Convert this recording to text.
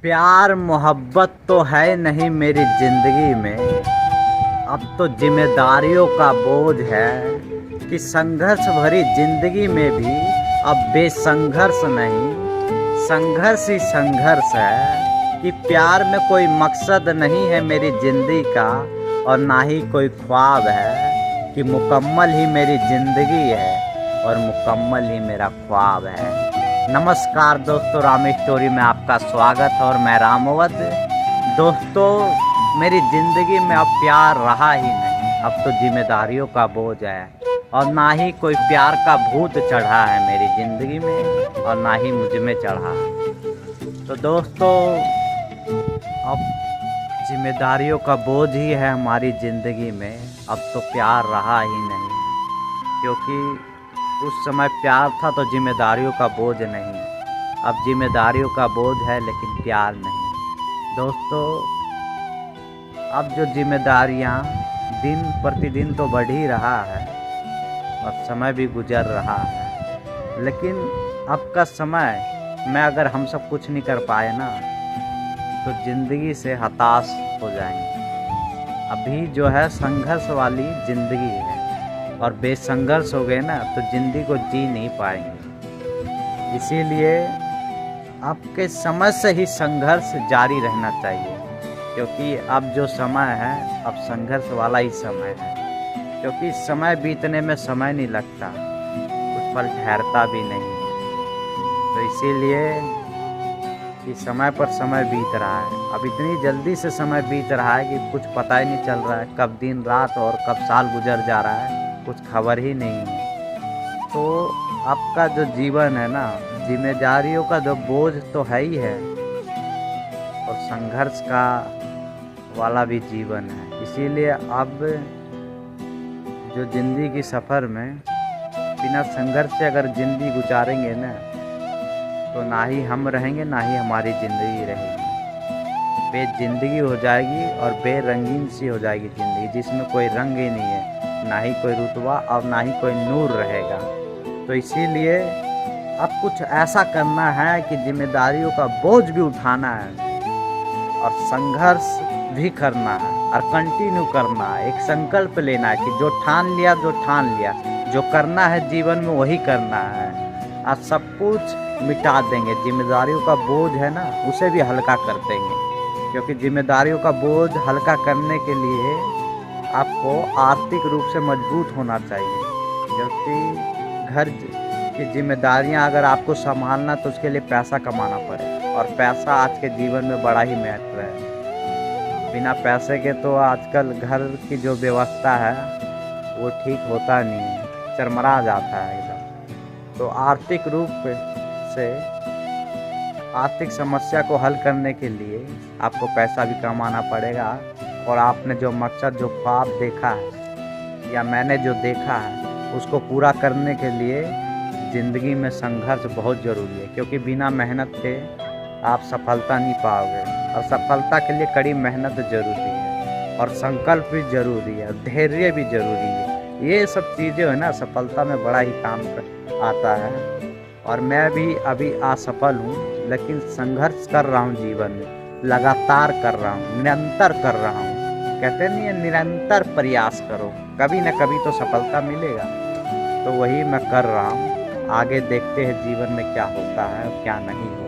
प्यार मोहब्बत तो है नहीं मेरी ज़िंदगी में। अब तो जिम्मेदारियों का बोझ है कि संघर्ष भरी ज़िंदगी में भी अब बेसंघर्ष नहीं, संघर्ष ही संघर्ष है। कि प्यार में कोई मकसद नहीं है मेरी ज़िंदगी का और ना ही कोई ख्वाब है। कि मुकम्मल ही मेरी ज़िंदगी है और मुकम्मल ही मेरा ख्वाब है। नमस्कार दोस्तों, राम स्टोरी में आपका स्वागत है और मैं रामवत। दोस्तों, मेरी ज़िंदगी में अब प्यार रहा ही नहीं। अब तो जिम्मेदारियों का बोझ है और ना ही कोई प्यार का भूत चढ़ा है मेरी ज़िंदगी में और ना ही मुझ में चढ़ा। तो दोस्तों, अब जिम्मेदारियों का बोझ ही है हमारी ज़िंदगी में। अब तो प्यार रहा ही नहीं, क्योंकि उस समय प्यार था तो जिम्मेदारियों का बोझ नहीं। अब जिम्मेदारियों का बोझ है लेकिन प्यार नहीं। दोस्तों, अब जो जिम्मेदारियां दिन प्रतिदिन तो बढ़ ही रहा है और समय भी गुजर रहा है, लेकिन अब का समय में अगर हम सब कुछ नहीं कर पाए ना तो ज़िंदगी से हताश हो जाएंगे। अभी जो है संघर्ष वाली ज़िंदगी है और बेसंघर्ष हो गए ना तो ज़िंदगी को जी नहीं पाएंगे। इसीलिए आपके समय से ही संघर्ष जारी रहना चाहिए, क्योंकि अब जो समय है अब संघर्ष वाला ही समय है। क्योंकि समय बीतने में समय नहीं लगता, कुछ पल ठहरता भी नहीं है। तो इसीलिए कि समय पर समय बीत रहा है। अब इतनी जल्दी से समय बीत रहा है कि कुछ पता ही नहीं चल रहा है कब दिन रात और कब साल गुजर जा रहा है, कुछ खबर ही नहीं है। तो आपका जो जीवन है ना, जिम्मेदारियों का जो बोझ तो है ही है और संघर्ष का वाला भी जीवन है। इसीलिए अब जो ज़िंदगी की सफ़र में बिना संघर्ष से अगर ज़िंदगी गुजारेंगे ना तो ना ही हम रहेंगे ना ही हमारी ज़िंदगी रहेगी। बेज़िंदगी हो जाएगी और बेरंगीन सी हो जाएगी ज़िंदगी, जिसमें कोई रंग ही नहीं है, ना ही कोई रुतबा और ना ही कोई नूर रहेगा। तो इसीलिए अब कुछ ऐसा करना है कि जिम्मेदारियों का बोझ भी उठाना है और संघर्ष भी करना है और कंटिन्यू करना है। एक संकल्प लेना है कि जो ठान लिया जो करना है जीवन में वही करना है। आज सब कुछ मिटा देंगे, जिम्मेदारियों का बोझ है ना उसे भी हल्का कर देंगे। क्योंकि जिम्मेदारियों का बोझ हल्का करने के लिए आपको आर्थिक रूप से मजबूत होना चाहिए। क्योंकि घर की जिम्मेदारियां अगर आपको संभालना तो उसके लिए पैसा कमाना पड़ेगा और पैसा आज के जीवन में बड़ा ही महत्व है। बिना पैसे के तो आजकल घर की जो व्यवस्था है वो ठीक होता नहीं है, चरमरा जाता है एकदम। तो आर्थिक रूप से आर्थिक समस्या को हल करने के लिए आपको पैसा भी कमाना पड़ेगा और आपने जो मकसद, जो ख्वाब देखा है या मैंने जो देखा है उसको पूरा करने के लिए ज़िंदगी में संघर्ष बहुत ज़रूरी है। क्योंकि बिना मेहनत के आप सफलता नहीं पाओगे और सफलता के लिए कड़ी मेहनत ज़रूरी है और संकल्प भी ज़रूरी है, धैर्य भी ज़रूरी है। ये सब चीज़ें है ना सफलता में बड़ा ही काम आता है। और मैं भी अभी असफल हूँ, लेकिन संघर्ष कर रहा हूँ जीवन में, लगातार कर रहा हूँ, निरंतर कर रहा हूँ। कहते नहीं है निरंतर प्रयास करो, कभी न कभी तो सफलता मिलेगा। तो वही मैं कर रहा हूँ। आगे देखते हैं जीवन में क्या होता है और क्या नहीं होता।